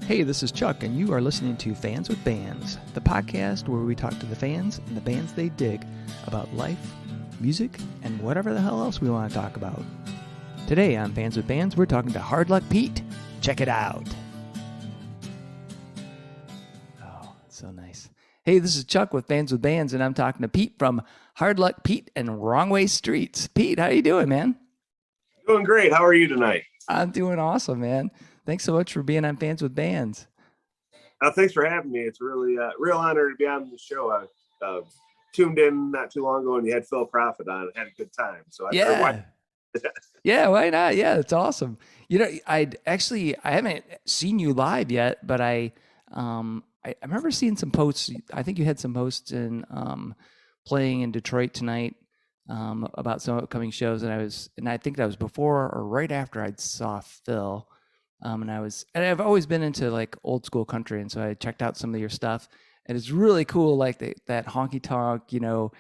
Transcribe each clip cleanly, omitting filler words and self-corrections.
Hey, this is Chuck, and you are listening to Fans with Bands, the podcast where we talk to the fans and the bands they dig about life, music, and whatever the hell else we want to talk about. Today on Fans with Bands, we're talking to Hard Luck Pete. Check it out. Oh, it's so nice. Hey, this is Chuck with Fans with Bands, and I'm talking to Pete from Hard Luck Pete and Wrong Way Streets. Pete, how you doing, man? Doing great. How are you tonight? I'm doing awesome, man. Thanks so much for being on Fans with Bands. Thanks for having me. It's really a real honor to be on the show. I tuned in not too long ago, and you had Phil Prophet on. Had a good time. So Yeah, why not? Yeah, it's awesome. You know, I haven't seen you live yet, but I remember seeing some posts. I think you had some posts in playing in Detroit tonight about some upcoming shows, and I think that was before or right after I saw Phil. And I've always been into like old school country, and so I checked out some of your stuff, and it's really cool, like that honky tonk, boogie,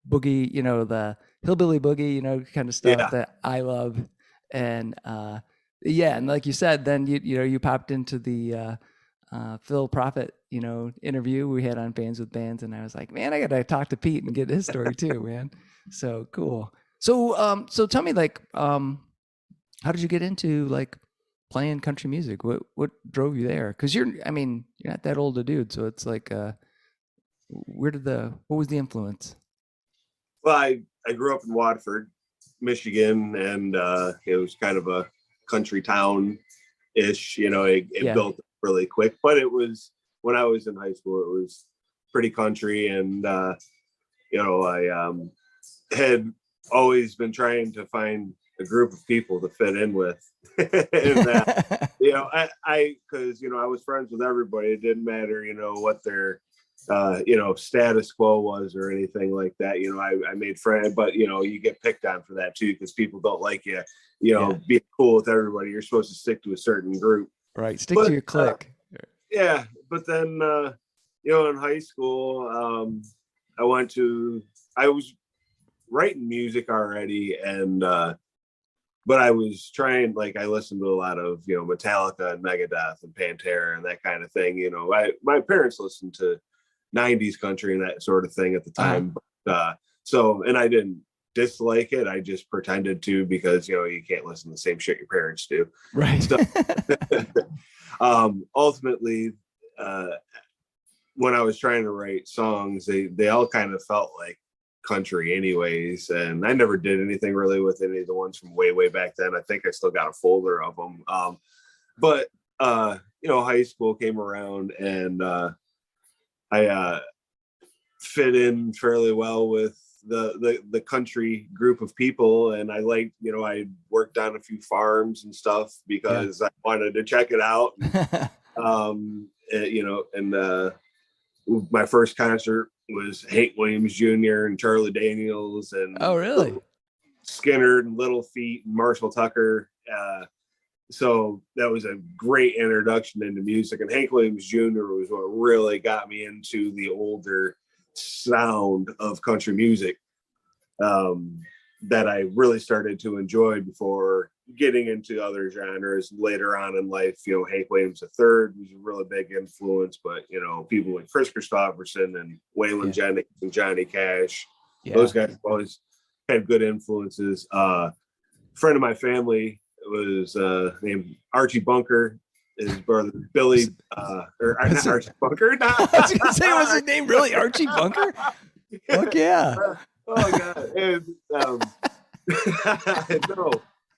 the hillbilly boogie, kind of stuff that I love, and and like you said, then you popped into the Phil Prophet, interview we had on Fans with Bands, and I was like, man, I gotta talk to Pete and get his story too, man. So cool. So tell me, like, how did you get into like playing country music? What drove you there? Because you're not that old a dude, so it's like, what was the influence? Well, I grew up in Waterford, Michigan, and it was kind of a country town ish. It built really quick, but it was when I was in high school, it was pretty country, and I had always been trying to find a group of people to fit in with. And because I was friends with everybody. It didn't matter, what their status quo was or anything like that. I made friends, but you get picked on for that too, because people don't like you, being cool with everybody. You're supposed to stick to a certain group. Right. Stick to your clique. But then in high school, I was writing music already, and but I was trying, like, I listened to a lot of, Metallica and Megadeth and Pantera and that kind of thing. My parents listened to 90s country and that sort of thing at the time. But, and I didn't dislike it. I just pretended to, because, you can't listen to the same shit your parents do. Right. So, ultimately, when I was trying to write songs, they all kind of felt like country anyways, and I never did anything really with any of the ones from way back then. I think I still got a folder of them, but high school came around, and I fit in fairly well with the country group of people, and I liked, I worked on a few farms and stuff because I wanted to check it out. My first concert was Hank Williams Jr. and Charlie Daniels and oh, really? Skinner and Little Feat and Marshall Tucker. So that was a great introduction into music. And Hank Williams Jr. was what really got me into the older sound of country music, that I really started to enjoy before getting into other genres later on in life. Hank Williams III was a really big influence, but people like Chris Christopherson and Waylon Jennings and Johnny Cash, those guys always had good influences. A friend of my family was named Archie Bunker. His brother Billy, or not Archie Bunker. No. I was gonna say, was his name really Archie Bunker? Fuck yeah! Oh god! And, no,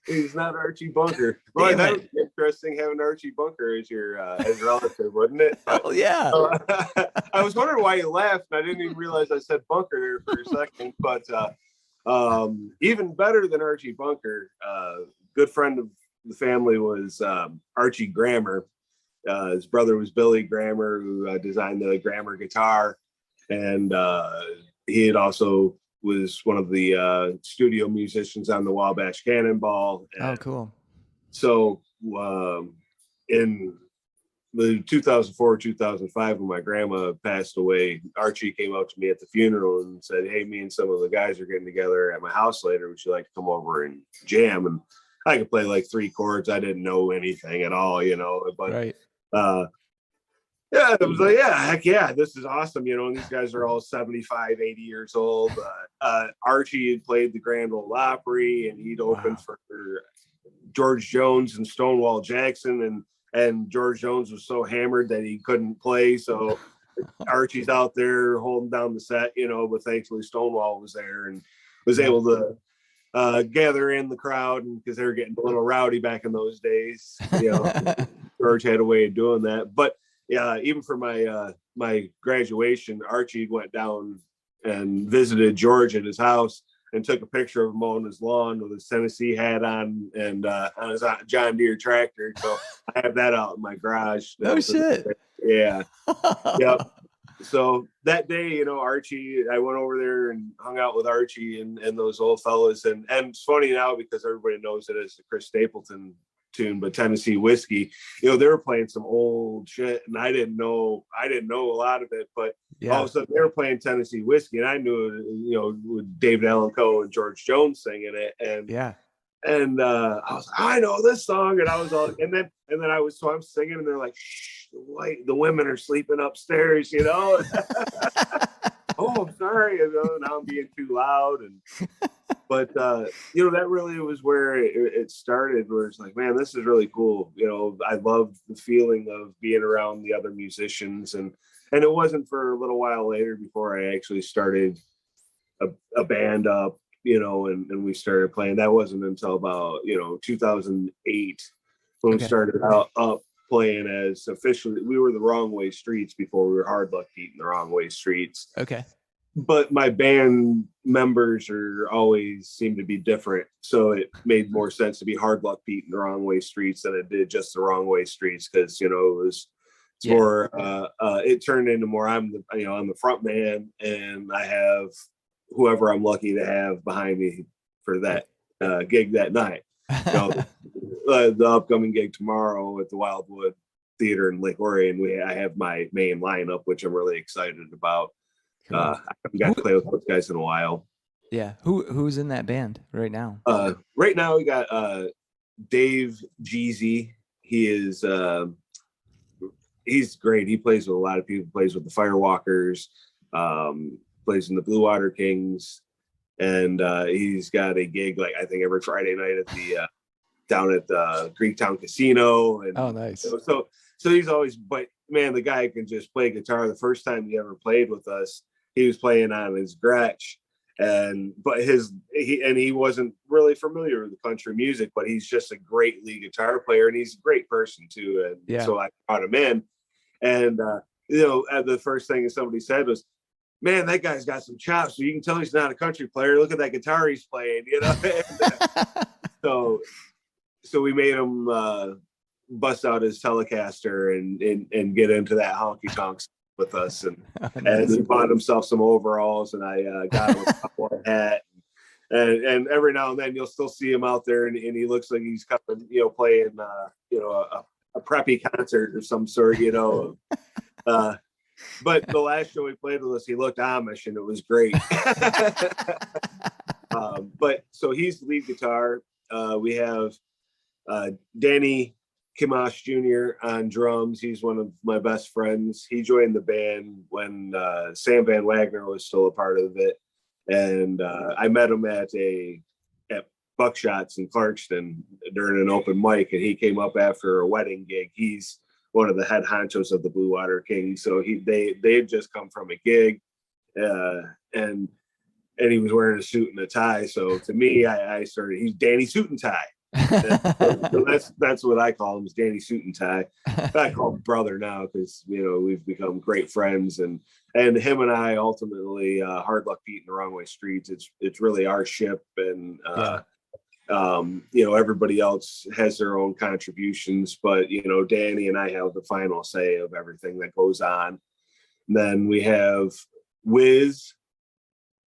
he's not Archie Bunker. Well, that would be interesting, having Archie Bunker as your as relative, wouldn't it? Oh yeah. I was wondering why you laughed, and I didn't even realize I said Bunker there for a second. But even better than Archie Bunker, good friend of the family was Archie Grammer. His brother was Billy Grammer, who designed the Grammer guitar, and he had also was one of the studio musicians on the Wabash Cannonball. Oh, cool. So in the 2004-2005, when my grandma passed away, Archie came up to me at the funeral and said, hey, me and some of the guys are getting together at my house later. Would you like to come over and jam? And I could play like 3 chords. I didn't know anything at all, but right. uh, yeah, it was like, yeah, heck yeah, this is awesome. And these guys are all 75, 80 years old. Archie had played the Grand Ole Opry, and he'd opened for George Jones and Stonewall Jackson, and George Jones was so hammered that he couldn't play. So Archie's out there holding down the set, but thankfully Stonewall was there and was able to gather in the crowd, and because they were getting a little rowdy back in those days, George had a way of doing that. But yeah, even for my graduation, Archie went down and visited George at his house and took a picture of him on his lawn with his Tennessee hat on and on his John Deere tractor. So I have that out in my garage. Oh shit! Yeah. Yep. So that day, Archie, I went over there and hung out with Archie and those old fellas. And it's funny now because everybody knows it as the Chris Stapleton tune, but Tennessee Whiskey, they were playing some old shit, and I didn't know a lot of it, but all of a sudden they were playing Tennessee Whiskey, and I knew, with David Allan Coe and George Jones singing it, and I was like, I know this song, and I was all, and then I'm singing, and they're like, shh, the women are sleeping upstairs, Oh, I'm sorry, now I'm being too loud, but that really was where it started, where it's like, man, this is really cool. I loved the feeling of being around the other musicians, and it wasn't for a little while later before I actually started a band up, and we started playing. That wasn't until about 2008 when we started up playing as officially. We were the Wrong Way Streets before we were Hard Luck Pete and the Wrong Way Streets. Okay. But my band members always seem to be different, so it made more sense to be Hard Luck Pete and the Wrong Way Streets than it did just the Wrong Way Streets, because it was more. It turned into more. I'm the front man, and I have whoever I'm lucky to have behind me for that gig that night. The upcoming gig tomorrow at the Wildwood Theater in Lake Orion, I have my main lineup, which I'm really excited about. Cool. I haven't got to play with those guys in a while. Yeah. Who's in that band right now? Right now we got Dave Jeezy. He is he's great. He plays with a lot of people, plays with the Firewalkers, plays in the Blue Water Kings, and he's got a gig I think every Friday night at the down at the Greektown Casino. And oh, nice. So he's always, but man, the guy can just play guitar. The first time he ever played with us, he was playing on his Gretsch, but he wasn't really familiar with the country music, but he's just a great lead guitar player, and he's a great person too. And so I brought him in, and the first thing somebody said was, man, that guy's got some chops. So you can tell he's not a country player. Look at that guitar he's playing, And, so we made him bust out his Telecaster and get into that honky tonks with us, and he bought himself some overalls, and I got him a cowboy hat, and every now and then you'll still see him out there, and he looks like he's coming, playing a preppy concert or some sort, but the last show he played with us, he looked Amish, and it was great. But so he's the lead guitar. We have Danny Kimash Jr. on drums. He's one of my best friends. He joined the band when Sam Van Wagner was still a part of it, and I met him at Buckshots in Clarkston during an open mic, and he came up after a wedding gig. He's one of the head honchos of the Blue Water Kings, so they had just come from a gig, and he was wearing a suit and a tie. So to me, I started. He's Danny Suit and Tie. So that's what I call him, is Danny Suit and Tie. I call him brother now because we've become great friends, and him and I ultimately Hard Luck Pete and the Wrong Way Streets. It's really our ship, and everybody else has their own contributions, but Danny and I have the final say of everything that goes on. And then we have Wiz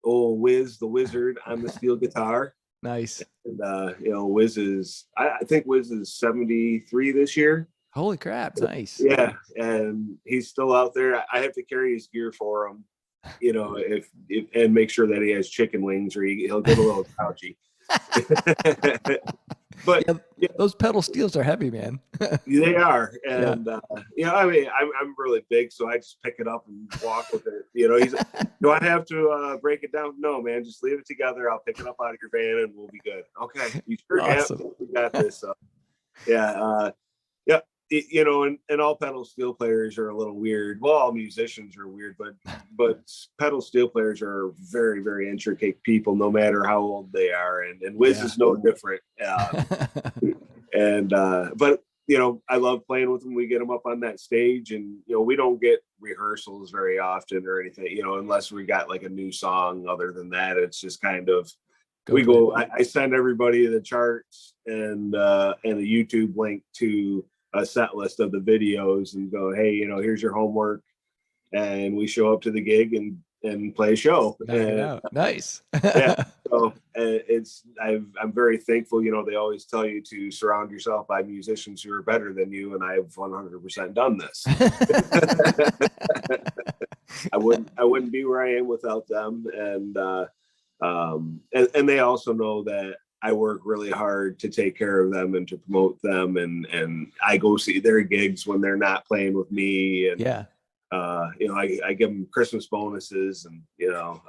the Wizard on the steel guitar. Nice. And Wiz is, I think Wiz is 73 this year. Holy crap! Nice. Yeah, and he's still out there. I have to carry his gear for him, if and make sure that he has chicken wings, or he'll get a little grouchy. But Yeah, those pedal steels are heavy, man. they are, Yeah. and I mean, I'm really big, so I just pick it up and walk with it. You know, he's like, do I have to break it down? No, man, just leave it together. I'll pick it up out of your van, and we'll be good. Okay, you sure? Awesome. Yeah, we got this. So, yeah, yeah. You know, and all pedal steel players are a little weird. Well, all musicians are weird, but pedal steel players are very, very intricate people, no matter how old they are, and Wiz is no different. And but you know, I love playing with them. We get them up on that stage, and you know, we don't get rehearsals very often or anything, you know, unless we got like a new song. Other than that, it's just kind of I send everybody the charts and a YouTube link to a set list of the videos and go, hey, you know, here's your homework, and we show up to the gig and play a show. Nice. Yeah, so I'm very thankful. You know, they always tell you to surround yourself by musicians who are better than you, and I've 100% done this. I wouldn't be where I am without them, and they also know that I work really hard to take care of them and to promote them, and I go see their gigs when they're not playing with me, and you know, I give them Christmas bonuses, and you know,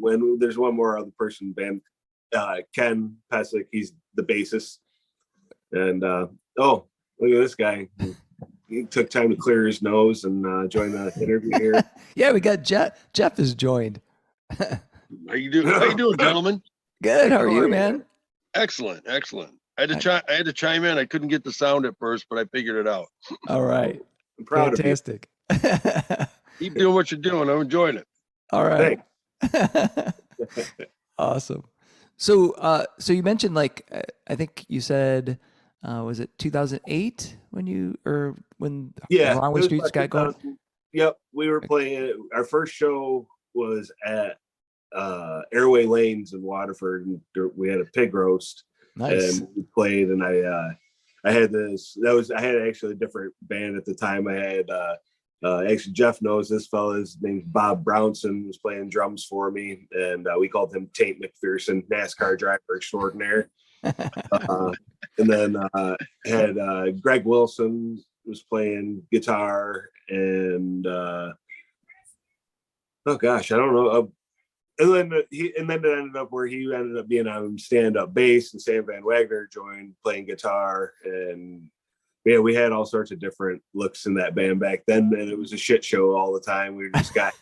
when there's one more other person, band, Ken Pesic, he's the bassist, and look at this guy. He took time to clear his nose and join the interview here. Yeah, we got Jeff has joined. How you doing, gentlemen? Good. How are you, man? Excellent. I had to chime in. I couldn't get the sound at first, but I figured it out. All right. I'm proud Fantastic. Keep doing what you're doing. I'm enjoying it. All right. Awesome. So you mentioned, like, I think you said, was it 2008 when Along with Streets got going? Yep. We were playing, our first show was at Airway Lanes in Waterford, and we had a pig roast. Nice. And we played, and I had actually a different band at the time. I had actually, Jeff knows this fella. His name's Bob Brownson, was playing drums for me, and we called him Taint McPherson, NASCAR driver extraordinaire. And then had Greg Wilson was playing guitar, and oh gosh, I don't know. And then it ended up where he ended up being on stand-up bass, and Sam Van Wagner joined playing guitar, and yeah, we had all sorts of different looks in that band back then, and it was a shit show all the time. We just got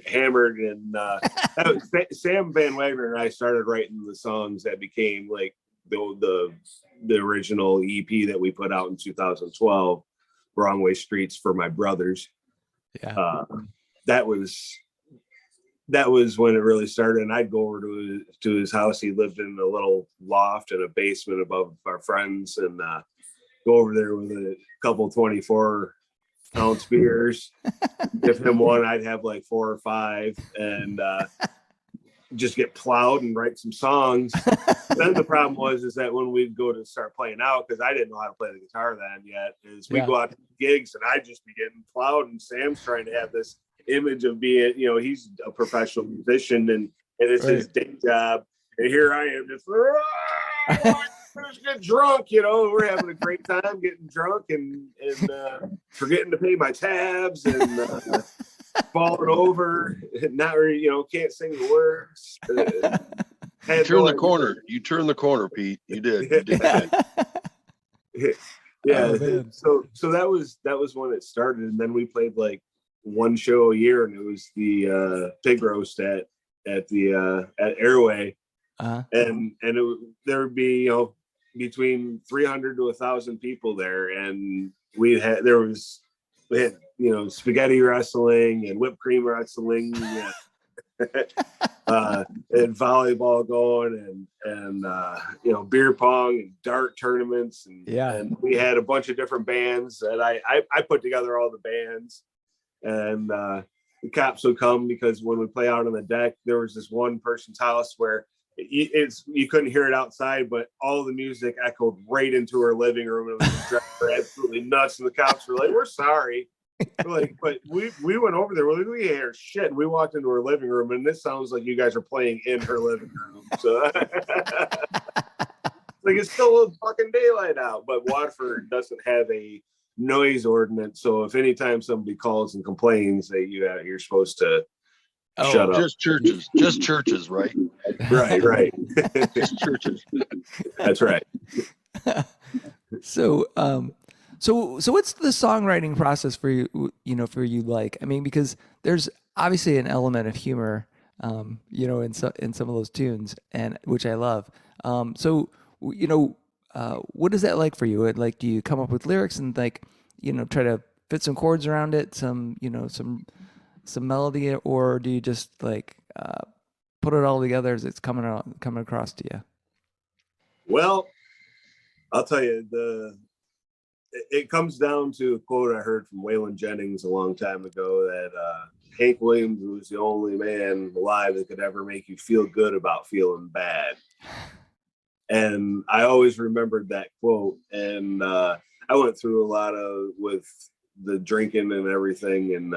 hammered, and Sam Van Wagner and I started writing the songs that became like the original EP that we put out in 2012, Wrong Way Streets for My Brothers. Yeah, that was when it really started, and I'd go over to his house. He lived in a little loft in a basement above our friends, and go over there with a couple 24-ounce beers. If him one, I'd have like 4 or 5, and just get plowed and write some songs. Then the problem was that when we'd go to start playing out, because I didn't know how to play the guitar then yet, is we go out to gigs and I'd just be getting plowed, and Sam's trying to have this image of being, you know, he's a professional musician, and it's his day job, and here I am just just get drunk, you know. We're having a great time getting drunk and forgetting to pay my tabs, and falling over, not really, you know, can't sing the words. You turn the corner, Pete. You did. Yeah. So that was when it started, and then we played like one show a year, and it was the pig roast at Airway, and there would be, you know, between 300 to 1,000 people there, and we had, you know, spaghetti wrestling and whipped cream wrestling, and volleyball going, and you know, beer pong and dart tournaments, and we had a bunch of different bands that I put together all the bands, and the cops would come, because when we play out on the deck, there was this one person's house where you couldn't hear it outside, but all the music echoed right into her living room. It was driving her absolutely nuts, and the cops were like, "We're sorry." We're like, but we went over there. We're like, we hear shit. And we walked into her living room, and this sounds like you guys are playing in her living room. So like it's still fucking daylight out, but Watford doesn't have a noise ordinance. So if anytime somebody calls and complains that you're supposed to shut up. Just churches, right? Right. Just churches. That's right. So, so what's the songwriting process for you, for you like? I mean, because there's obviously an element of humor, in some of those tunes, and which I love. So, what is that like for you? Like, do you come up with lyrics and like, try to fit some chords around it, some melody, or do you just like put it all together as it's coming across to you? Well, I'll tell you, it comes down to a quote I heard from Waylon Jennings a long time ago that Hank Williams was the only man alive that could ever make you feel good about feeling bad. And I always remembered that quote. And I went through a lot with the drinking and everything, and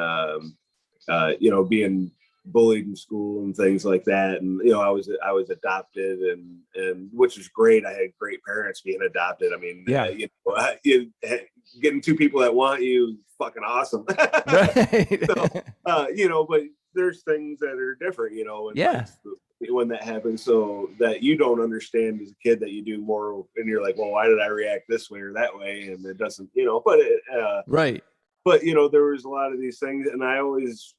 being bullied in school and things like that. And I was adopted, and which is great. I had great parents being adopted. I mean, getting two people that want you, fucking awesome. Right. So, but there's things that are different, when that happens, so that you don't understand as a kid that you do more, and you're like, well, why did I react this way or that way? And it doesn't, Right. But there was a lot of these things, and I always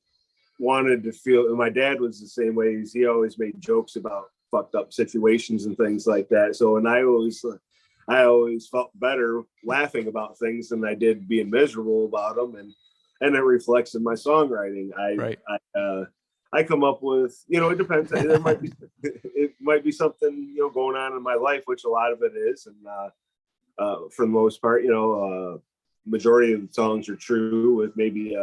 wanted to feel, and my dad was the same way. He always made jokes about fucked up situations and things like that. So, and I always felt better laughing about things than I did being miserable about them, and it reflects in my songwriting. I come up with, it depends. There might be, it might be something, going on in my life, which a lot of it is. And for the most part, majority of the songs are true with maybe,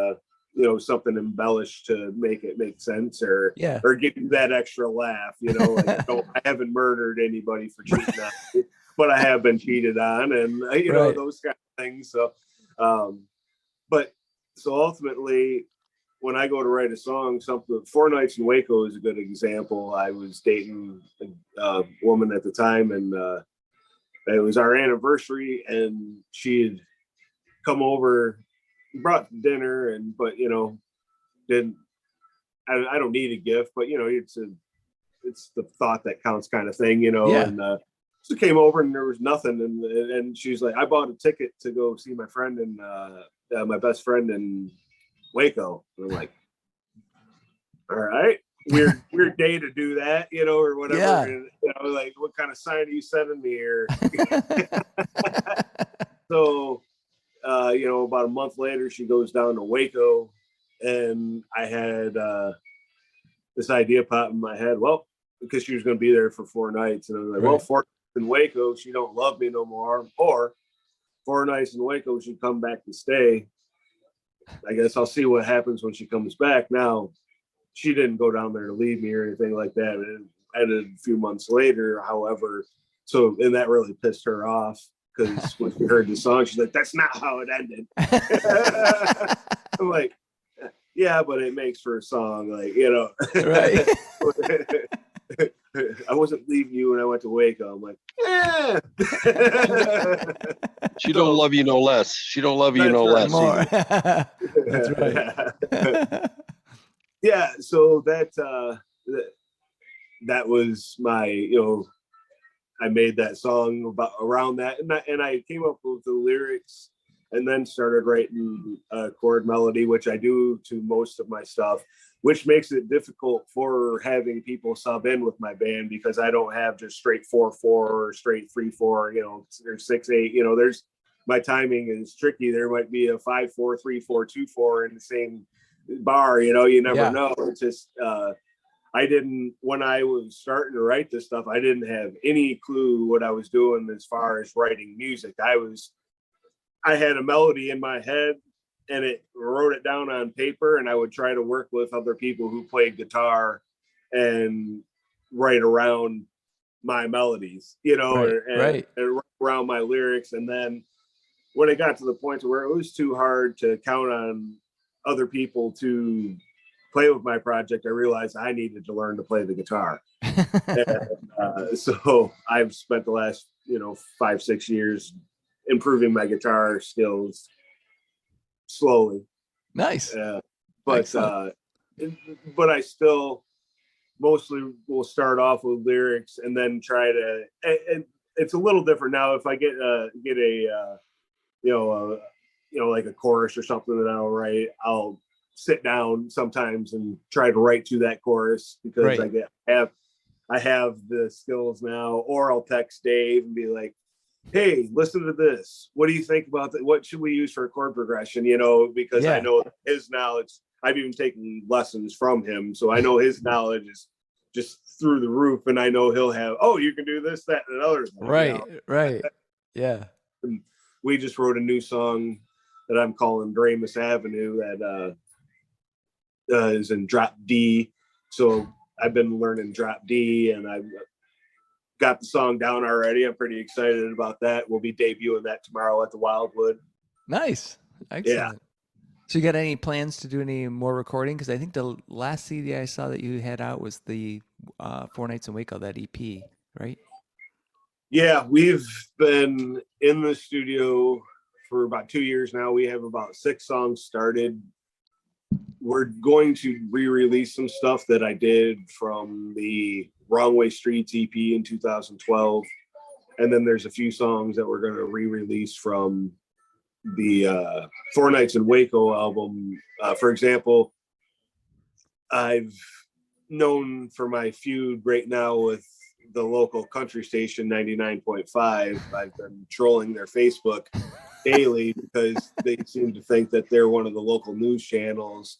something embellished to make it make sense, or give you that extra laugh, like, I haven't murdered anybody for cheating on me, but I have been cheated on, and, those kind of things. So, so ultimately, when I go to write a song, something, 4 Nights in Waco is a good example. I was dating a woman at the time, and it was our anniversary, and she had come over, brought dinner, but didn't. I don't need a gift, but it's the thought that counts, kind of thing, And so came over, and there was nothing, and she's like, I bought a ticket to go see my friend and my best friend in Waco. And I'm like, all right, weird day to do that, or whatever. Yeah. And, like, what kind of sign are you sending me here? So, about a month later, she goes down to Waco, and I had this idea pop in my head. Well, because she was going to be there for 4 nights, and I was like, well, 4 nights in Waco, she don't love me no more, or 4 nights in Waco, she come back to stay. I guess I'll see what happens when she comes back. Now, she didn't go down there to leave me or anything like that. And it ended a few months later, however. So, and that really pissed her off, because when she heard the song, she's like, that's not how it ended. I'm like, yeah, but it makes for a song, like, Right. I wasn't leaving you when I went to Waco. I'm like, yeah. She don't love you no less. She don't love you no less. More. That's right. Yeah. So that was my, I made that song around that, and I came up with the lyrics, and then started writing a chord melody, which I do to most of my stuff, which makes it difficult for having people sub in with my band, because I don't have just straight 4/4 or straight 3/4, or 6/8. There's, my timing is tricky. There might be a 5/4, 3/4, 2/4 in the same bar. You never know. It's just I didn't, when I was starting to write this stuff, I didn't have any clue what I was doing as far as writing music. I had a melody in my head, and wrote it down on paper, and I would try to work with other people who played guitar and write around my melodies, and around my lyrics. And then when it got to the point where it was too hard to count on other people to play with my project, I realized I needed to learn to play the guitar. And, so I've spent the last 5-6 years improving my guitar skills slowly. Nice. But I still mostly will start off with lyrics and then try to. And it's a little different now. If I get a like a chorus or something that I'll write, I'll sit down sometimes and try to write to that chorus because I have the skills now. Or I'll text Dave and be like, hey, listen to this. What do you think about that? What should we use for a chord progression? Because I know his knowledge. I've even taken lessons from him. So I know his knowledge is just through the roof. And I know he'll have, you can do this, that, and another thing. Right. Yeah. And we just wrote a new song that I'm calling Dramus Avenue that is in drop D. So I've been learning drop D and I've got the song down already. I'm pretty excited about that. We'll be debuting that tomorrow at the Wildwood. Nice. Excellent. Yeah. So you got any plans to do any more recording? Because I think the last CD I saw that you had out was the 4 Nights in Waco, that EP, right? Yeah, we've been in the studio for about 2 years now. We have about 6 songs started. We're going to re-release some stuff that I did from the Wrong Way Streets EP in 2012. And then there's a few songs that we're going to re-release from the 4 Nights in Waco album. For example, I've known for my feud right now with the local country station 99.5. I've been trolling their Facebook daily because they seem to think that they're one of the local news channels.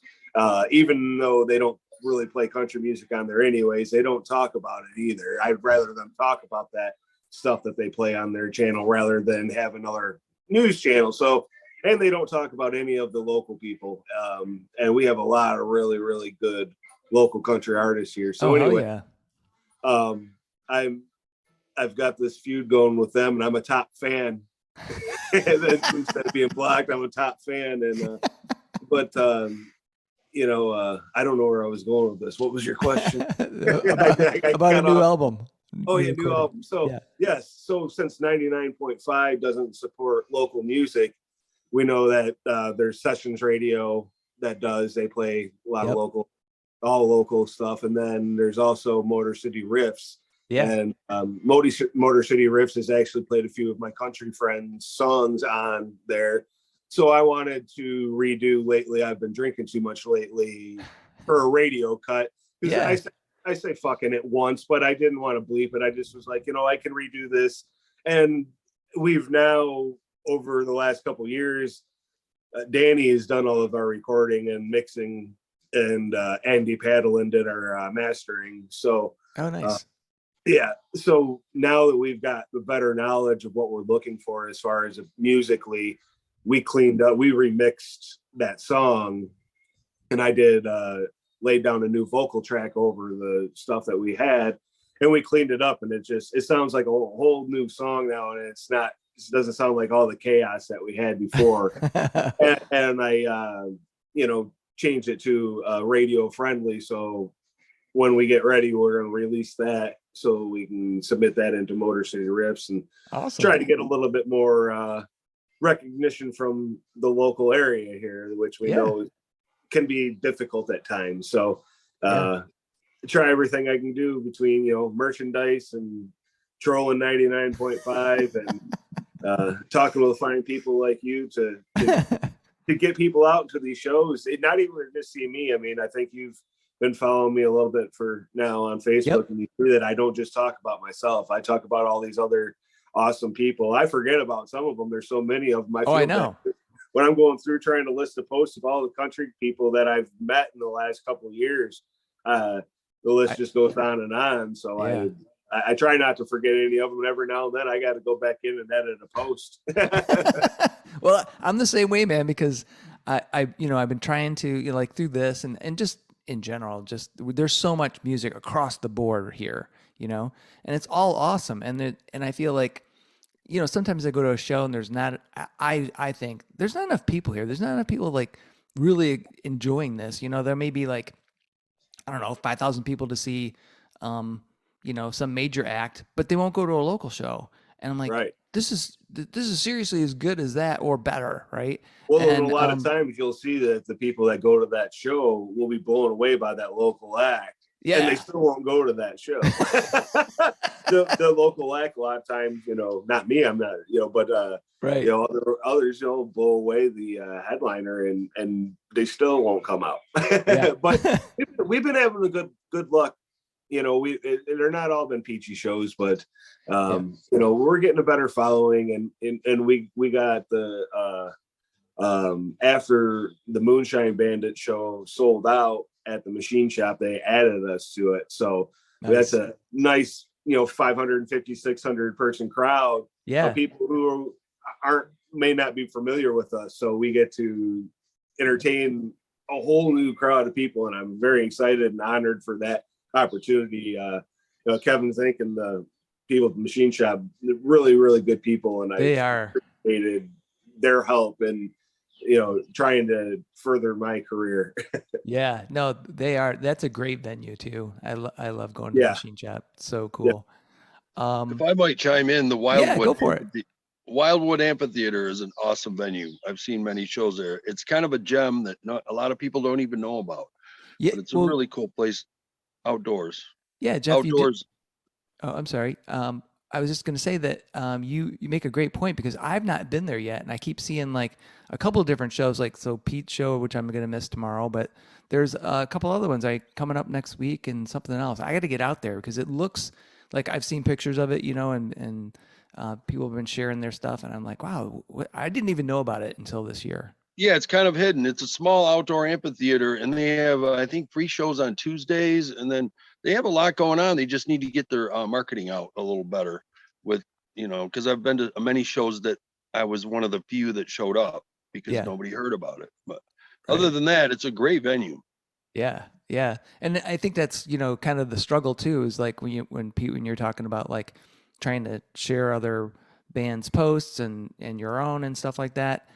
Even though they don't really play country music on there anyways, they don't talk about it either. I'd rather them talk about that stuff that they play on their channel rather than have another news channel. So, and they don't talk about any of the local people. And we have a lot of really, really good local country artists here. So anyway, I've got this feud going with them and I'm a top fan. Instead of being blocked, I'm a top fan. And, I don't know where I was going with this. What was your question? about a new album. Oh, yeah, new album. So, yes. So since 99.5 doesn't support local music, we know that there's Sessions Radio that does. They play a lot of all local stuff. And then there's also Motor City Riffs. Yeah. And Motor City Riffs has actually played a few of my country friends' songs on there. So I wanted to redo Lately I've Been Drinking Too Much Lately for a radio cut. Because I say fucking it once, but I didn't want to bleep it. I just was like, I can redo this. And we've now, over the last couple of years, Danny has done all of our recording and mixing, and Andy Paddlin did our mastering. So, nice. So now that we've got the better knowledge of what we're looking for as far as musically, we cleaned up, we remixed that song, and I did laid down a new vocal track over the stuff that we had, and we cleaned it up, and it sounds like a whole new song now, and it doesn't sound like all the chaos that we had before. and I changed it to radio friendly, so when we get ready, we're going to release that so we can submit that into Motor City Riffs and try to get a little bit more recognition from the local area here, which we know can be difficult at times. So try everything I can do between, merchandise and trolling 99.5 and talking with fine people like you to get people out to these shows. Not even just see me. I mean, I think you've been following me a little bit for now on Facebook, and you see that I don't just talk about myself. I talk about all these other awesome people. I forget about some of them. There's so many of them. I know. When I'm going through trying to list a post of all the country people that I've met in the last couple of years, the list just goes on and on. So I try not to forget any of them. And every now and then I got to go back in and edit a post. Well, I'm the same way, man, because I've been trying to, through this and just in general, just there's so much music across the board here, and it's all awesome. And I feel like, sometimes I go to a show and there's not, I think there's not enough people here. There's not enough people like really enjoying this. There may be like, I don't know, 5,000 people to see, some major act, but they won't go to a local show. And I'm like, Right. this is seriously as good as that or better, right? Well, and a And lot of times you'll see that the people that go to that show will be blown away by that local act, and they yeah, still won't go to that show. The local act, a lot of times, not me, I'm not, but right, others, blow away the headliner, and they still won't come out. yeah, But we've been having a good luck. They're not all been peachy shows, but yeah, we're getting a better following, and we got the after the Moonshine Bandit show sold out at the machine shop, they added us to it. So that's nice, a nice, 550, 600 person crowd yeah, of people who may not be familiar with us. So we get to entertain a whole new crowd of people. And I'm very excited and honored for that opportunity. Kevin Zink and the people at the machine shop, really, really good people. And they I are, appreciated their help and trying to further my career. yeah, no, they are. That's a great venue too. I love going to the Yeah. machine shop. So Yeah. cool. If I might chime in, the Yeah, go for it. Wildwood Amphitheater is an awesome venue. I've seen many shows there. It's kind of a gem that not a lot of people don't even know about, Yeah, but it's a well, really cool place outdoors. yeah, Jeff, Outdoors. oh, I'm sorry. I was just going to say that you make a great point because I've not been there yet, and I keep seeing like a couple of different shows, like Pete's show, which I'm going to miss tomorrow, but there's a couple other ones coming up next week and something else. I got to get out there because it looks like I've seen pictures of it, and people have been sharing their stuff, and I'm like, wow, I didn't even know about it until this year. Yeah, it's kind of hidden. It's a small outdoor amphitheater, and they have, I think, free shows on Tuesdays, and then they have a lot going on. They just need to get their marketing out a little better with, because I've been to many shows that I was one of the few that showed up because Yeah, nobody heard about it. But other right. than that, it's a great venue. Yeah, yeah, and I think that's kind of the struggle too. Is like when you're talking about like trying to share other bands' posts and your own and stuff like that.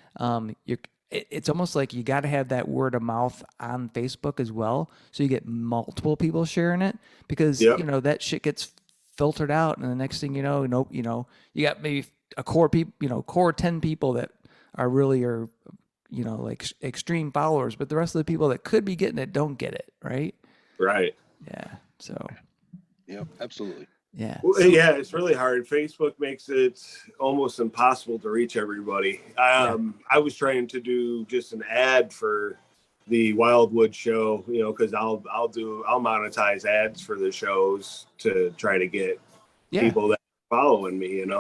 It's almost like you got to have that word of mouth on Facebook as well, so you get multiple people sharing it because Yep. that shit gets filtered out, and the next thing you know, nope, you got maybe a core 10 people that are really like extreme followers, but the rest of the people that could be getting it don't get it, right? Right. Yeah. So, Yeah, absolutely. yeah. Well, So, yeah, it's really hard. Facebook makes it almost impossible to reach everybody. yeah. I was trying to do just an ad for the Wildwood show, because I'll monetize ads for the shows to try to get Yeah. people that are following me, and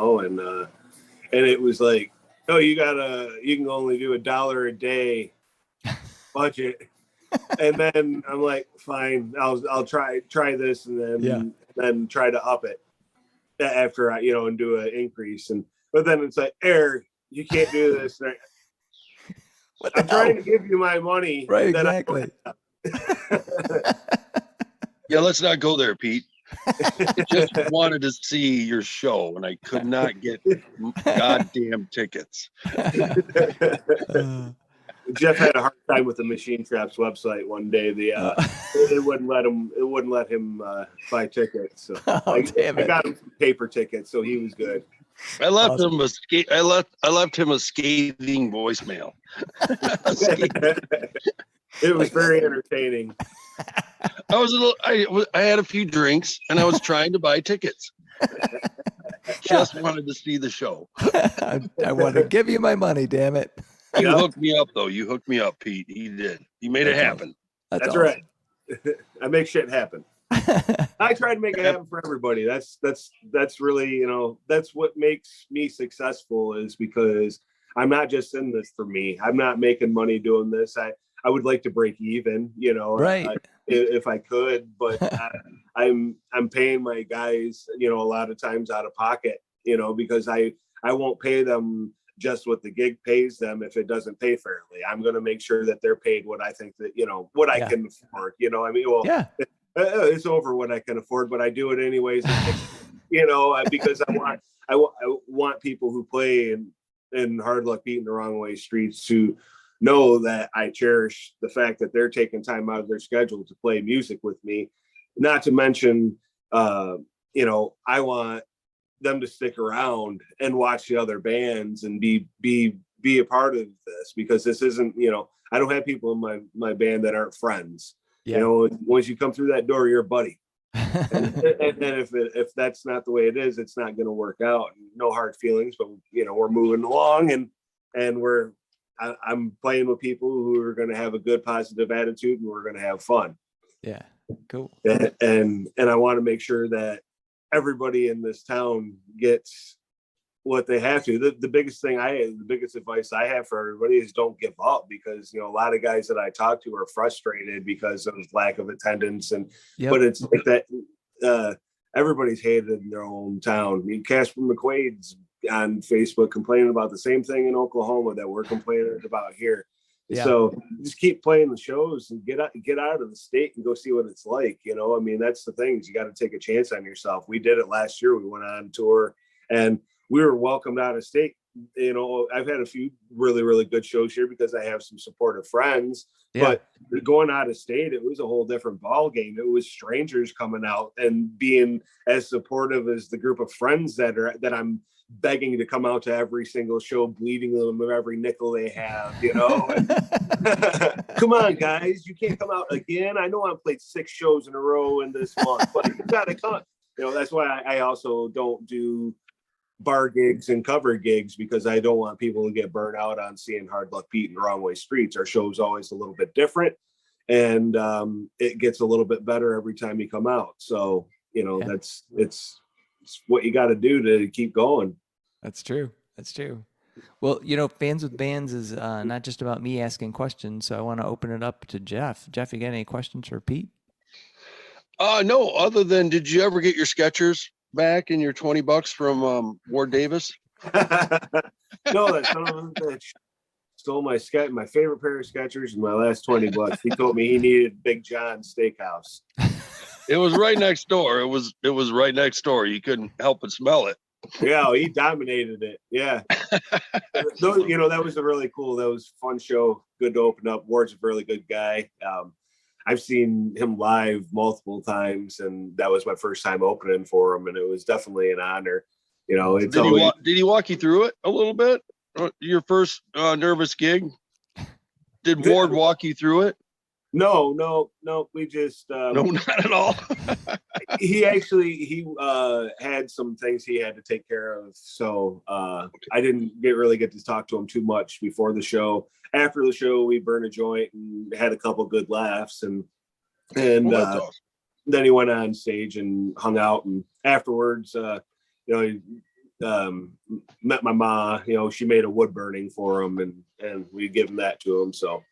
it was like, oh, you can only do $1 a day budget. And then I'm like, fine, I'll try this, and then try to up it after I, and do an increase. But then it's like, Eric, you can't do this. What the I'm trying hell? to give you my money. Right. that I Exactly. Yeah, let's not go there, Pete. I just wanted to see your show, and I could not get goddamn tickets. Jeff had a hard time with the Machine Traps website one day. It wouldn't let him buy tickets. So Oh, damn I it. got him some paper tickets, so he was good. I left Awesome. him I left him a scathing voicemail. It was very entertaining. I had a few drinks and I was trying to buy tickets. Just wanted to see the show. I want to give you my money, damn it. You Yeah. hooked me up, though. You hooked me up, Pete. He did. He made it That's happen. That's awesome. right. I make shit happen. I try to make it happen for everybody. That's really, that's what makes me successful, is because I'm not just in this for me. I'm not making money doing this. I would like to break even, Right. if I could, but I'm paying my guys, a lot of times out of pocket, because I won't pay them just what the gig pays them if it doesn't pay fairly. I'm going to make sure that they're paid what I think that, what I can afford, Yeah. It's over what I can afford, but I do it anyways, because I want people who play in Hard Luck Beating the Wrong Way streets to know that I cherish the fact that they're taking time out of their schedule to play music with me. Not to mention, you know, I want them to stick around and watch the other bands and be a part of this, because this isn't, you know, I don't have people in my band that aren't friends. Yeah. You know, once you come through that door, you're a buddy. And if that's not the way it is, it's not going to work out. No hard feelings, but you know, we're moving along, and I'm playing with people who are going to have a good positive attitude, and we're going to have fun. Yeah, cool. And I want to make sure that everybody in this town gets what they have to. The biggest advice I have for everybody is don't give up, because you know, a lot of guys that I talk to are frustrated because of lack of attendance, and but it's like that everybody's hated in their own town. I mean, Casper McQuaid's on Facebook complaining about the same thing in Oklahoma that we're complaining about here. Yeah. So just keep playing the shows and get out of the state and go see what it's like. You know, I mean, that's the things, you got to take a chance on yourself. We did it last year. We went on tour and we were welcomed out of state. You know, I've had a few really, really good shows here because I have some supportive friends, but going out of state, it was a whole different ball game. It was strangers coming out and being as supportive as the group of friends that I'm begging to come out to every single show, bleeding them of every nickel they have, you know. Come on, guys, you can't come out again. I know I played 6 shows in a row in this month, but you gotta come. You know, that's why I also don't do bar gigs and cover gigs, because I don't want people to get burned out on seeing Hard Luck Pete and Wrong Way Streets. Our show's always a little bit different, and it gets a little bit better every time you come out. So, you know, it's what you got to do to keep going. That's true. Well, you know, Fans with Bands is not just about me asking questions, so I want to open it up to Jeff. Jeff, you got any questions for Pete? No, other than, did you ever get your Skechers back in your $20 from Ward Davis? No, that son of a bitch stole my favorite pair of Skechers and my last $20. He told me he needed Big John's Steakhouse. It was right next door. It was right next door. You couldn't help but smell it. Yeah, he dominated it. Yeah. You know, that was that was a fun show. Good to open up. Ward's a really good guy. I've seen him live multiple times, and that was my first time opening for him, and it was definitely an honor. You know, did he walk you through it a little bit? Your first nervous gig? Did Ward walk you through it? No. We just no, not at all. he had some things he had to take care of, so I didn't really get to talk to him too much before the show. After the show, we burned a joint and had a couple good laughs, and awesome. Then he went on stage and hung out, and afterwards, you know, he met my ma. You know, she made a wood burning for him, and we given that to him. So.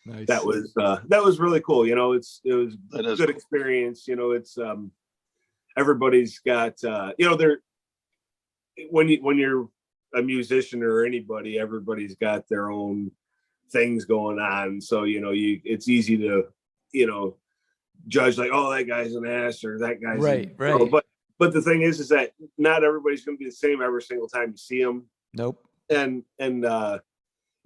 Nice. That was really cool. You know, it was a good experience. You know, it's everybody's got you know, when you're a musician or anybody, everybody's got their own things going on. So, you know, it's easy to, you know, judge like, oh, that guy's an ass or that guy's right. You know, but the thing is that not everybody's going to be the same every single time you see them. Nope. And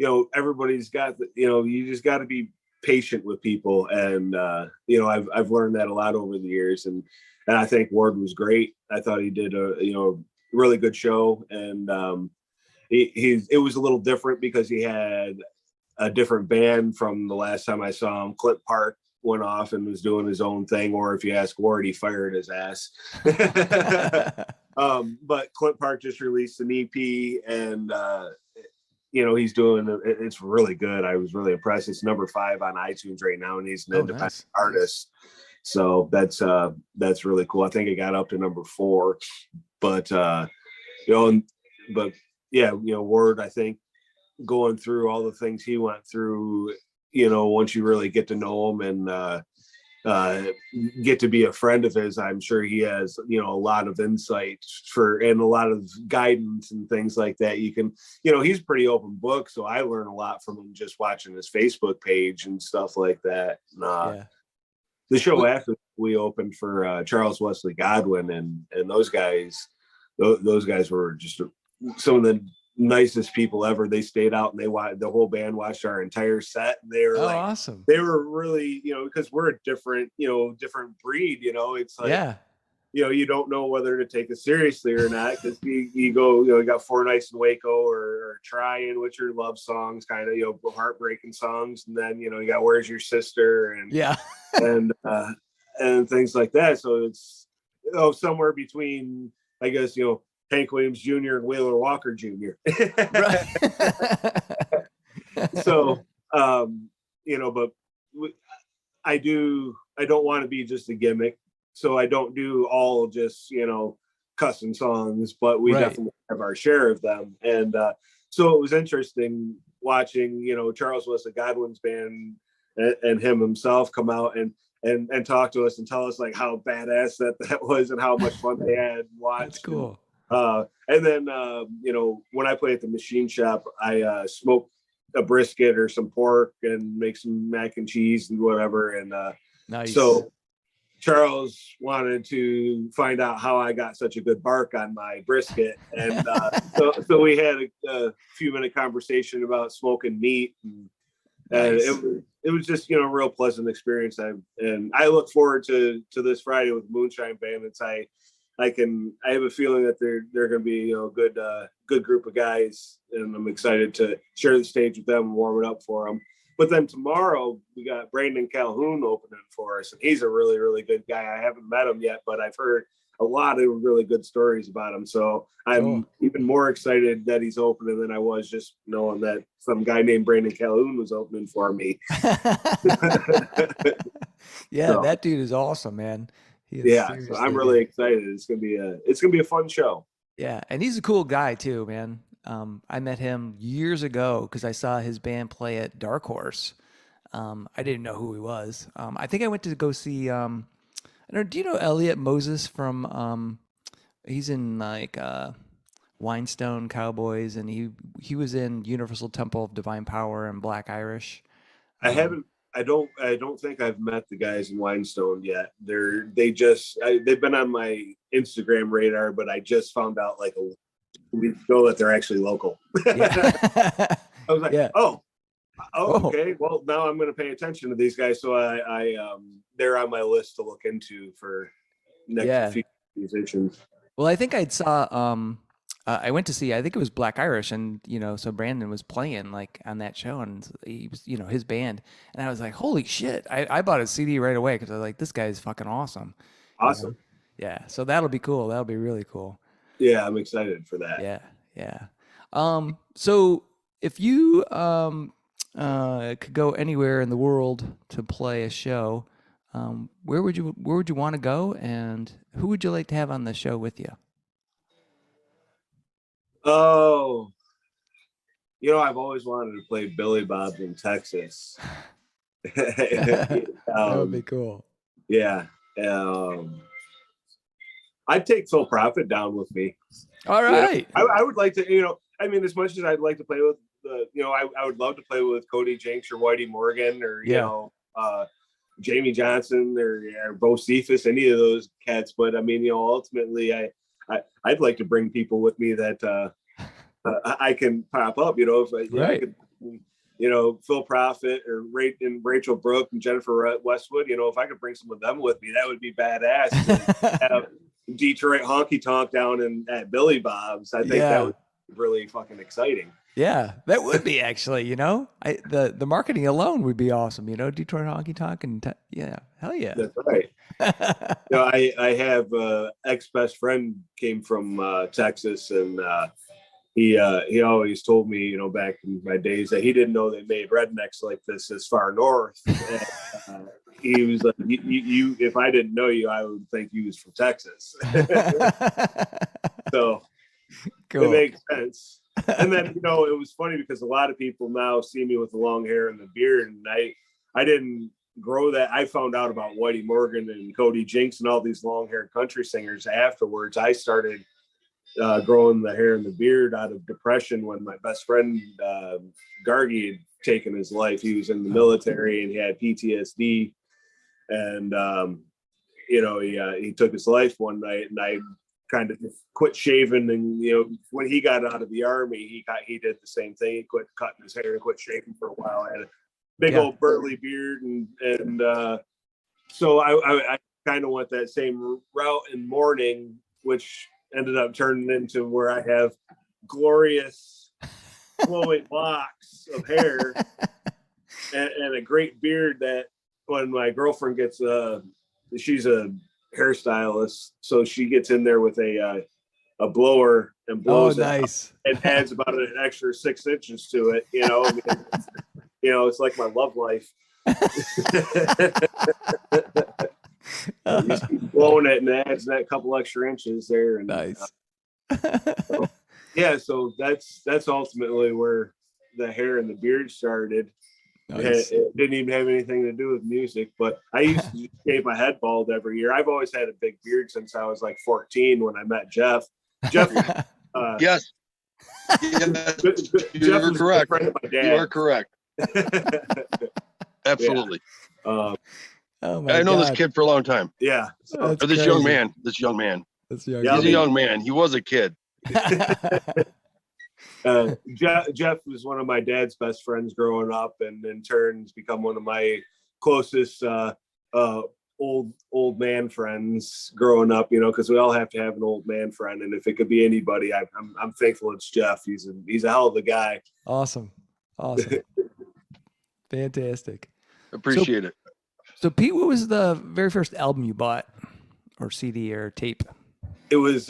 you know, everybody's got you know, you just got to be patient with people. And, you know, I've learned that a lot over the years. And I think Ward was great. I thought he did a, you know, really good show. And it was a little different because he had a different band from the last time I saw him. Clint Park went off and was doing his own thing. Or if you ask Ward, he fired his ass. But Clint Park just released an EP, and, you know, he's doing it's really good. I was really impressed. It's number 5 on iTunes right now, and he's an independent artist. So that's really cool. I think it got up to number 4, but you know, but yeah, you know, Ward, I think going through all the things he went through, you know, once you really get to know him and get to be a friend of his, I'm sure he has, you know, a lot of insight and a lot of guidance and things like that. You can, you know, he's a pretty open book, so I learn a lot from him just watching his Facebook page and stuff like that. The show after we opened for Charles Wesley Godwin, and those guys were just some of the nicest people ever. They stayed out and the whole band watched our entire set. And they were awesome. they were really, because we're a different, different breed, it's like, Yeah. You don't know whether to take it seriously or not, because you go, you got Four Nights in Waco or Trying, which are love songs, kind of, heartbreaking songs. And then, you got Where's Your Sister and yeah, and things like that. So it's somewhere between, I guess, Hank Williams Jr. and Wheeler Walker Jr. right. So, but I don't want to be just a gimmick. So I don't do all just, cussing songs, but we definitely have our share of them. And so it was interesting watching, Charles was a Godwin's band and him himself come out and talk to us and tell us like how badass that was and how much fun they had watched. That's cool. And then, when I play at the machine shop, I smoke a brisket or some pork and make some mac and cheese and whatever. And nice. So Charles wanted to find out how I got such a good bark on my brisket. And so we had a few-minute conversation about smoking meat. And nice. It was just, a real pleasant experience. And I look forward to this Friday with Moonshine Bandits. I have a feeling that they're going to be, good group of guys, and I'm excited to share the stage with them and warm it up for them. But then tomorrow we got Brandon Calhoun opening for us, and he's a really, really good guy. I haven't met him yet, but I've heard a lot of really good stories about him. So I'm even more excited that he's opening than I was just knowing that some guy named Brandon Calhoun was opening for me. Yeah, so, that dude is awesome, man. So I'm really excited. It's gonna be a fun show. Yeah, and he's a cool guy too, man. I met him years ago because I saw his band play at Dark Horse. I didn't know who he was. I think I went to go see. I don't know. Do you know Elliot Moses from? He's in like Whinstone Cowboys, and he was in Universal Temple of Divine Power and Black Irish. I haven't. I don't think I've met the guys in Whinstone yet. They've been on my Instagram radar, but I just found out like a week ago that they're actually local. Yeah. I was like, oh, okay. Well, now I'm going to pay attention to these guys. So I they're on my list to look into for next few musicians. Well, I think I went to see, I think it was Black Irish, and so Brandon was playing like on that show, and he was, his band, and I was like, holy shit! I bought a CD right away because I was like, this guy is fucking awesome. Awesome. Yeah, so that'll be cool. That'll be really cool. Yeah, I'm excited for that. Yeah. So if you could go anywhere in the world to play a show, where would you want to go, and who would you like to have on the show with you? Oh, I've always wanted to play Billy Bob's in Texas. That would be cool. Yeah. I'd take Full Profit down with me. All right. I would like to, as much as I'd like to play with I would love to play with Cody Jinks or Whitey Morgan or, Jamie Johnson or Bo Cephas, any of those cats. But ultimately I'd like to bring people with me that I can pop up, if I could, Phil Profit or Rachel Brooke and Jennifer Westwood, if I could bring some of them with me, that would be badass. Have Detroit honky tonk down at Billy Bob's. I think that would be really fucking exciting. Yeah, that would be actually, the marketing alone would be awesome. Detroit honky tonk and hell yeah. That's right. I have ex best friend came from Texas, and he always told me, back in my days, that he didn't know they made rednecks like this far north. And, he was like, you if I didn't know you, I would think you was from Texas. So cool. It makes sense. And then, it was funny because a lot of people now see me with the long hair and the beard, and I didn't grow that. I found out about Whitey Morgan and Cody Jinks and all these long-haired country singers afterwards. I started growing the hair and the beard out of depression when my best friend Gargi had taken his life. He was in the military and he had PTSD, and he took his life one night, and kind of quit shaving, and when he got out of the army, he did the same thing. He quit cutting his hair and quit shaving for a while. I had a big old burly beard, and so I kind of went that same route in mourning, which ended up turning into where I have glorious flowing locks of hair and a great beard that when my girlfriend gets she's a hairstylist, so she gets in there with a blower and blows it up and adds about an extra 6 inches to it. It's like my love life. You just keep blowing it and adds that couple extra inches there. And, nice. So that's ultimately where the hair and the beard started. Nice. It didn't even have anything to do with music, but I used to shave my head bald every year. I've always had a big beard since I was like 14 when I met Jeff. Jeff, yes, you're correct. Friend of my dad. You are correct. Absolutely. Oh I know this kid for a long time. Yeah. This young man. He's a young man. He was a kid. Jeff was one of my dad's best friends growing up, and in turn has become one of my closest old man friends growing up, because we all have to have an old man friend, and if it could be anybody, I'm thankful it's Jeff. He's a hell of a guy. Awesome. Fantastic. Appreciate it. So Pete, what was the very first album you bought, or CD or tape? It was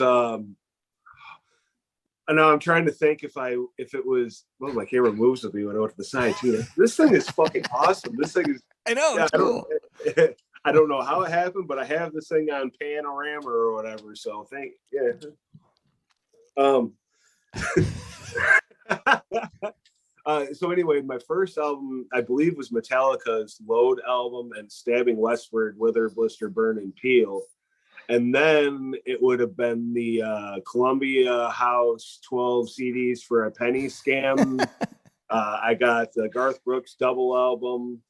I know, I'm trying to think if it was, well, my camera moves with me when I went to the side too. This thing is fucking awesome. This thing is, I know, it's cool. I don't know how it happened, but I have this thing on Panorama or whatever. So so anyway, my first album, I believe, was Metallica's Load album and Stabbing Westward, Wither, Blister, Burn, and Peel. And then it would have been the Columbia House 12 CDs for a penny scam. I got the Garth Brooks double album,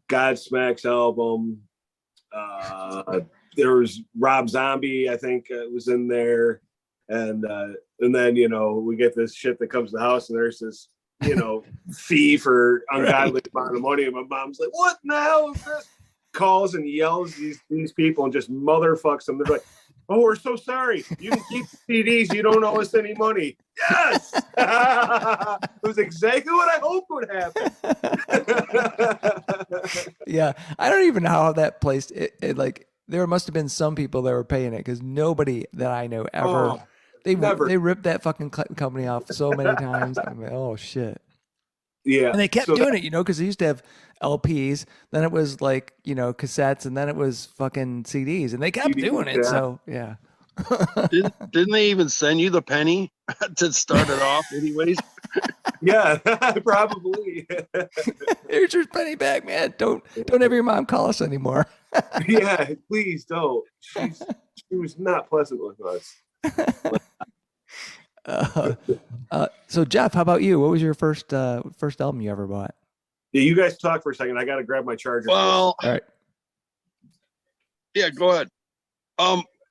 Godsmack's album. There was Rob Zombie, I think, was in there. And then, we get this shit that comes to the house, and there's this, fee for ungodly amount of money. And my mom's like, what the hell is this? Calls and yells these people and just motherfucks them. They're like, oh, we're so sorry. You can keep the CDs. You don't owe us any money. Yes. It was exactly what I hoped would happen. Yeah. I don't even know how that placed it. Like, there must have been some people that were paying it, because nobody that I know ever, they ripped that fucking company off so many times. I'm like, oh shit. Yeah. And they kept doing it, because they used to have LPs, then it was like, cassettes, and then it was fucking CDs, and they kept doing it. Yeah. So yeah. Didn't they even send you the penny to start it off anyways? Yeah, probably. Here's your penny back, man. Don't have your mom call us anymore. Yeah, please don't. She was not pleasant with us. So Jeff, how about you? What was your first album you ever bought? Yeah, you guys talk for a second. I got to grab my charger. Well, all right. Yeah, go ahead.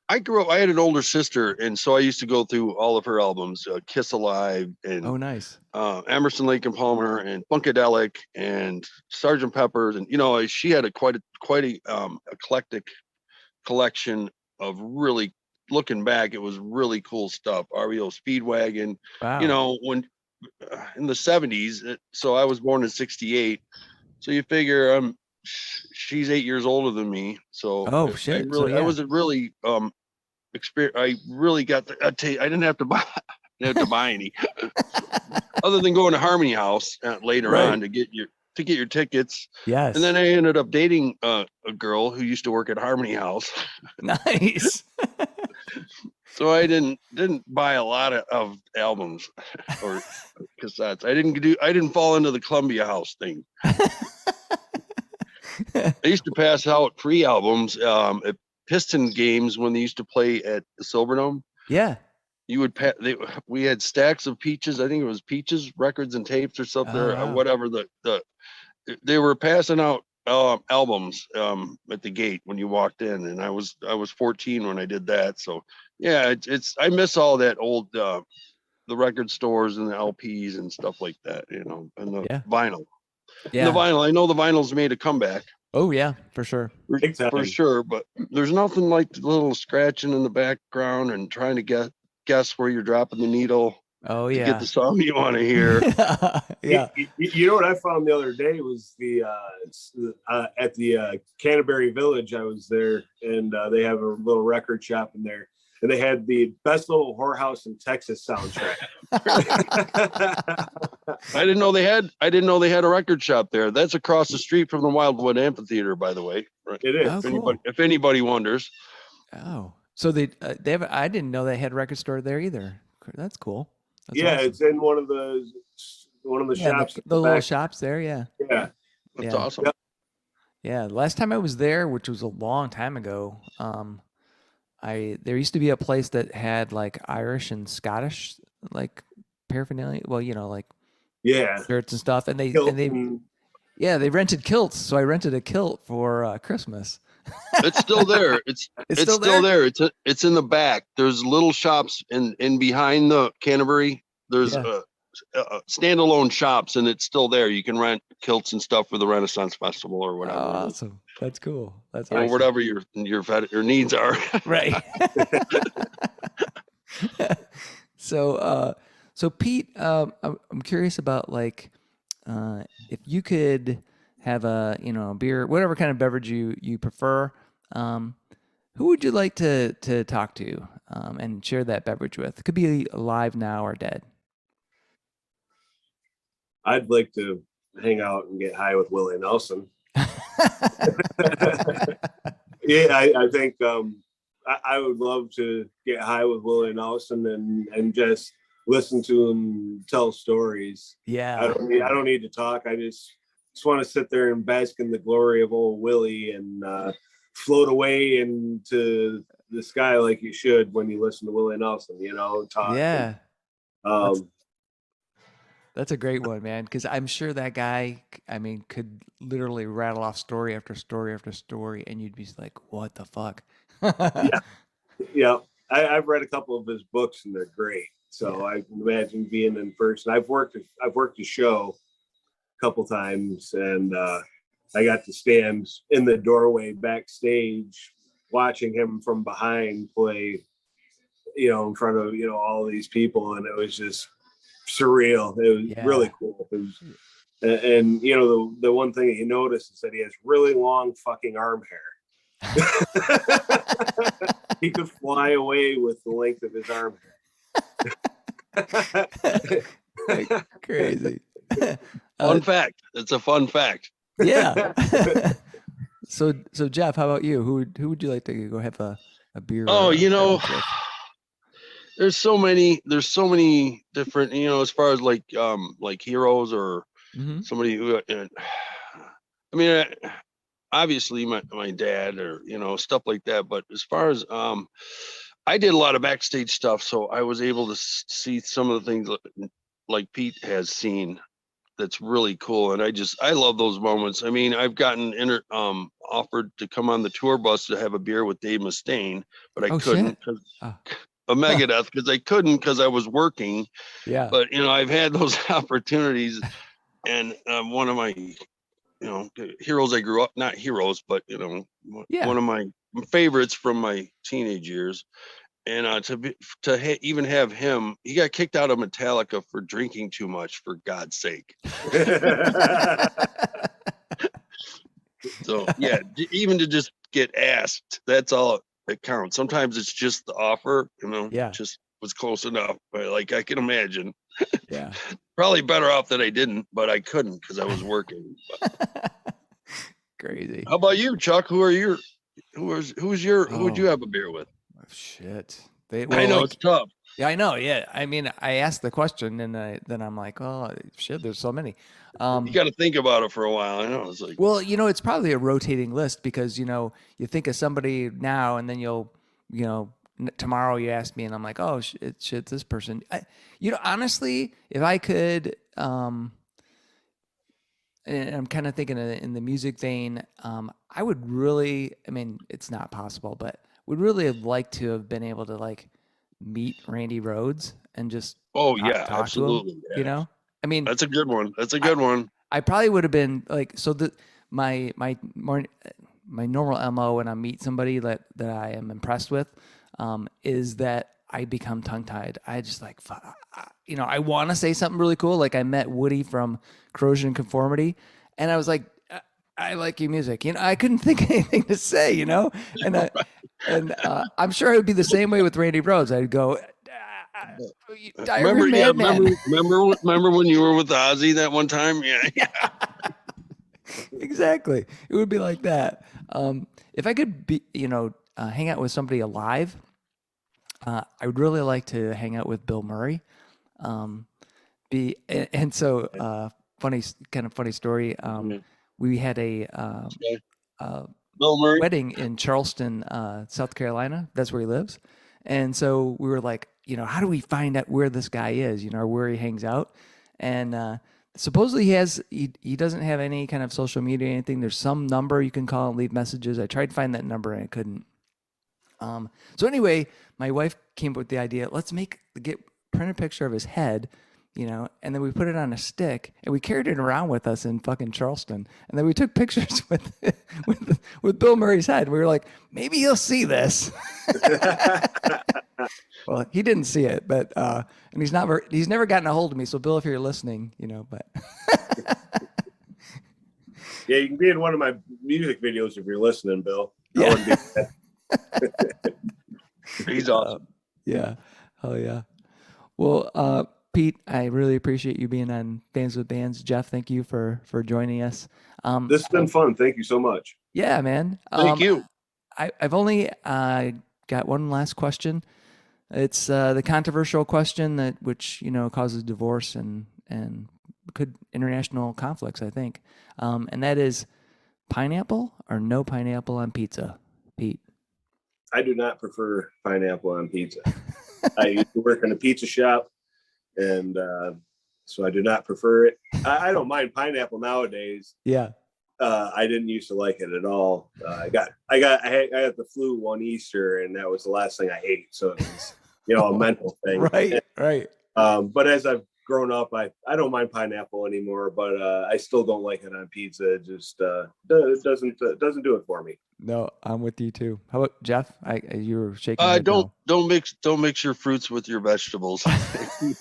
I grew up, I had an older sister, and so I used to go through all of her albums, Kiss Alive, and oh, nice. Emerson, Lake and Palmer, and Funkadelic, and Sgt. Pepper's, and she had quite a eclectic collection of really, looking back, it was really cool stuff. REO Speedwagon, wow. When in the 70s. So I was born in 68. So you figure she's 8 years older than me. So oh shit. I wasn't really I really got I didn't have to buy any other than going to Harmony House later on to get your tickets. Yes. And then I ended up dating a girl who used to work at Harmony House. Nice. So I didn't buy a lot of albums or cassettes. I didn't fall into the Columbia House thing. I used to pass out free albums at Piston games when they used to play at the Silverdome. Yeah. You would we had stacks of Peaches. I think it was Peaches records and tapes or something, or whatever. They were passing out albums at the gate when you walked in, and I was 14 when I did that. So Yeah, it's I miss all that old the record stores and the LPs and stuff like that, you know, and the Yeah. vinyl. And the Yeah. vinyl, I know the vinyl's made a comeback Oh yeah, for sure. Big time. for sure, but there's nothing like the little scratching in the background and trying to guess where you're dropping the needle Oh to get yeah. the song you want to hear. Yeah. You know what I found the other day was the at the Canterbury Village. I was there, and they have a little record shop in there, and they had the Best Little Whorehouse in Texas soundtrack. I didn't know they had a record shop there. That's across the street from the Wildwood Amphitheater, by the way. Right. It is. Oh, If anybody wonders. Oh, so they have. I didn't know they had a record store there either. That's cool. That's Yeah, awesome. it's in one of the shops. The little shops there. Yeah. Yeah, That's Yeah. awesome. Yep. Yeah. Last time I was there, which was a long time ago, there used to be a place that had like Irish and Scottish like paraphernalia. Well, like Yeah. shirts and stuff, and they rented kilts. So I rented a kilt for Christmas. It's still there. It's still there. It's in the back. There's little shops in behind the Canterbury. There's standalone shops, and it's still there. You can rent kilts and stuff for the Renaissance Festival or whatever. Awesome. That's cool. That's or awesome. whatever your needs are. Right. So Pete, I'm curious about like, if you could have a beer, whatever kind of beverage you prefer, who would you like to talk to and share that beverage with? It could be alive now or dead. I'd like to hang out and get high with Willie Nelson. Yeah, I think I would love to get high with Willie Nelson and just listen to him tell stories. Yeah. I don't need to talk. I just want to sit there and bask in the glory of old Willie and float away into the sky like you should when you listen to Willie Nelson, talk. Yeah. And, That's a great one, man, because I'm sure that guy, could literally rattle off story after story after story, and you'd be like, what the fuck? Yeah. I've read a couple of his books, and they're great. So I can imagine being in person. I've worked a show a couple times, and I got to stand in the doorway backstage watching him from behind play, in front of, all these people. And it was just surreal. It was really cool. And the one thing that you notice is that he has really long fucking arm hair. He could fly away with the length of his arm hair. Crazy. Fun fact. It's a fun fact. Yeah. So Jeff, how about you? Who would you like to go have a beer? Oh, there's so many different, as far as like heroes or somebody who, obviously my dad or, stuff like that. But as far as, I did a lot of backstage stuff. So I was able to see some of the things like Pete has seen. That's really cool. And I love those moments. I've gotten offered to come on the tour bus to have a beer with Dave Mustaine, but I couldn't because a Megadeth, because I couldn't because I was working. Yeah. But I've had those opportunities, and one of my heroes I grew up, not heroes, but one of my favorites from my teenage years. And even have him, he got kicked out of Metallica for drinking too much, for God's sake. So yeah, even to just get asked, that's all that counts. Sometimes it's just the offer, just was close enough. But like I can imagine, yeah, probably better off that I didn't, but I couldn't because I was working. Crazy. How about you, Chuck? Who would you have a beer with? Shit. I know it's tough. Yeah, I know. Yeah. I asked the question and then I'm like, oh shit, there's so many. You got to think about it for a while. I know. It's like, well, it's probably a rotating list because, you think of somebody now and then you'll, tomorrow you ask me and I'm like, oh shit, this person, honestly, if I could, and I'm kind of thinking in the music vein, I would really, it's not possible, but would really have liked to have been able to like meet Randy Rhoads and just Oh talk yeah, to absolutely. him, Yeah. I mean, That's a good one. That's a good one. I probably would have been like, so my normal MO when I meet somebody that I am impressed with, is that I become tongue tied. I just like, I want to say something really cool. Like I met Woody from Corrosion and Conformity, and I was like, I like your music. I couldn't think of anything to say, and I'm sure it would be the same way with Randy Rhoads. I'd go, Remember, yeah, madman. remember when you were with Ozzy that one time? Yeah. Exactly. It would be like that. If I could be, hang out with somebody alive, I would really like to hang out with Bill Murray. So funny story. We had a Bill Murray. wedding in Charleston, South Carolina. That's where he lives. And so we were like, how do we find out where this guy is, or where he hangs out? And supposedly he doesn't have any kind of social media or anything. There's some number you can call and leave messages. I tried to find that number and I couldn't. So anyway, my wife came up with the idea, let's print a picture of his head, and then we put it on a stick and we carried it around with us in fucking Charleston. And then we took pictures with Bill Murray's head. We were like, maybe he'll see this. Well, he didn't see it, but, and he's never gotten a hold of me. So Bill, if you're listening, but. Yeah, you can be in one of my music videos if you're listening, Bill. Yeah. He's awesome. Yeah. Oh yeah. Well, Pete, I really appreciate you being on Fans with Bands. Jeff, thank you for joining us. This has been fun. Thank you so much. Yeah, man. Thank you. I've only got one last question. It's the controversial question which causes divorce and could international conflicts, I think. And that is pineapple or no pineapple on pizza, Pete? I do not prefer pineapple on pizza. I used to work in a pizza shop, and so I do not prefer it. I don't mind pineapple nowadays. Yeah. I didn't used to like it at all. I got the flu one Easter, and that was the last thing I ate. So it was, a mental thing. Right. But as I've grown up, I don't mind pineapple anymore, but I still don't like it on pizza. It just it doesn't do it for me. No, I'm with you too. How about Jeff? You were shaking. Your head don't mix your fruits with your vegetables. Keep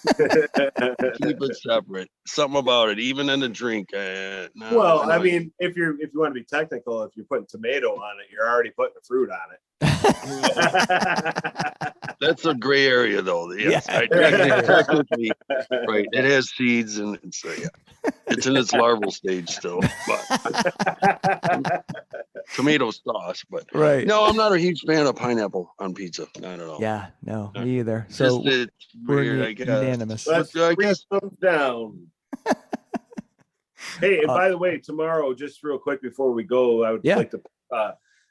it separate. Something about it, even in a drink. I mean, if you want to be technical, if you're putting tomato on it, you're already putting a fruit on it. That's a gray area, though. Yes, Yeah. Technically, right. It has seeds, and it's in its larval stage still. But tomato sauce, but right. No, I'm not a huge fan of pineapple on pizza. Not at all. Yeah, no, me either. So it's weird, I guess. Unanimous. Let's I guess thumbs down. Hey, and by the way, tomorrow, just real quick before we go, I would like to.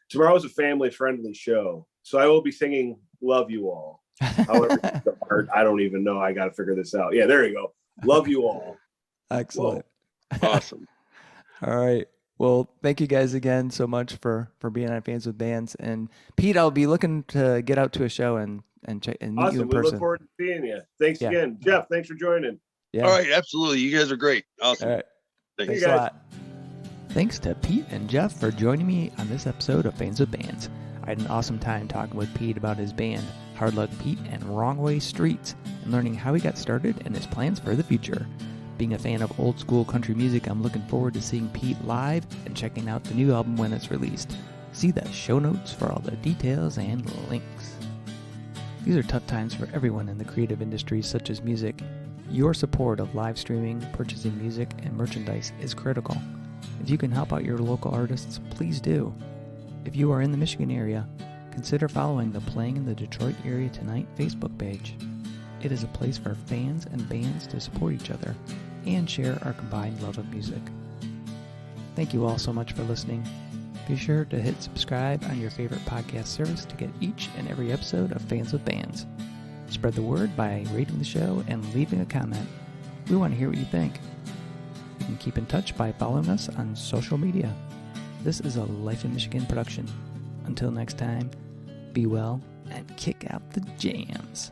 Tomorrow's a family-friendly show, so I will be singing "Love You All." However, I don't even know. I got to figure this out. Yeah, there you go. Love you all. Excellent. Awesome. All right. Well, thank you guys again so much for being on Fans with Bands. And Pete, I'll be looking to get out to a show and check and meet you in person. We look forward to seeing you. Thanks again, Jeff. Thanks for joining. Yeah. All right. Absolutely. You guys are great. Awesome. All right. Thanks a lot. Thanks to Pete and Jeff for joining me on this episode of Fans with Bands. I had an awesome time talking with Pete about his band, Hard Luck Pete and Wrong Way Streets, and learning how he got started and his plans for the future. Being a fan of old school country music, I'm looking forward to seeing Pete live and checking out the new album when it's released. See the show notes for all the details and links. These are tough times for everyone in the creative industries such as music. Your support of live streaming, purchasing music, and merchandise is critical. If you can help out your local artists, please do. If you are in the Michigan area, consider following the Playing in the Detroit Area Tonight Facebook page. It is a place for fans and bands to support each other and share our combined love of music. Thank you all so much for listening. Be sure to hit subscribe on your favorite podcast service to get each and every episode of Fans with Bands. Spread the word by rating the show and leaving a comment. We want to hear what you think. You can keep in touch by following us on social media. This is a Life in Michigan production. Until next time, be well, and kick out the jams.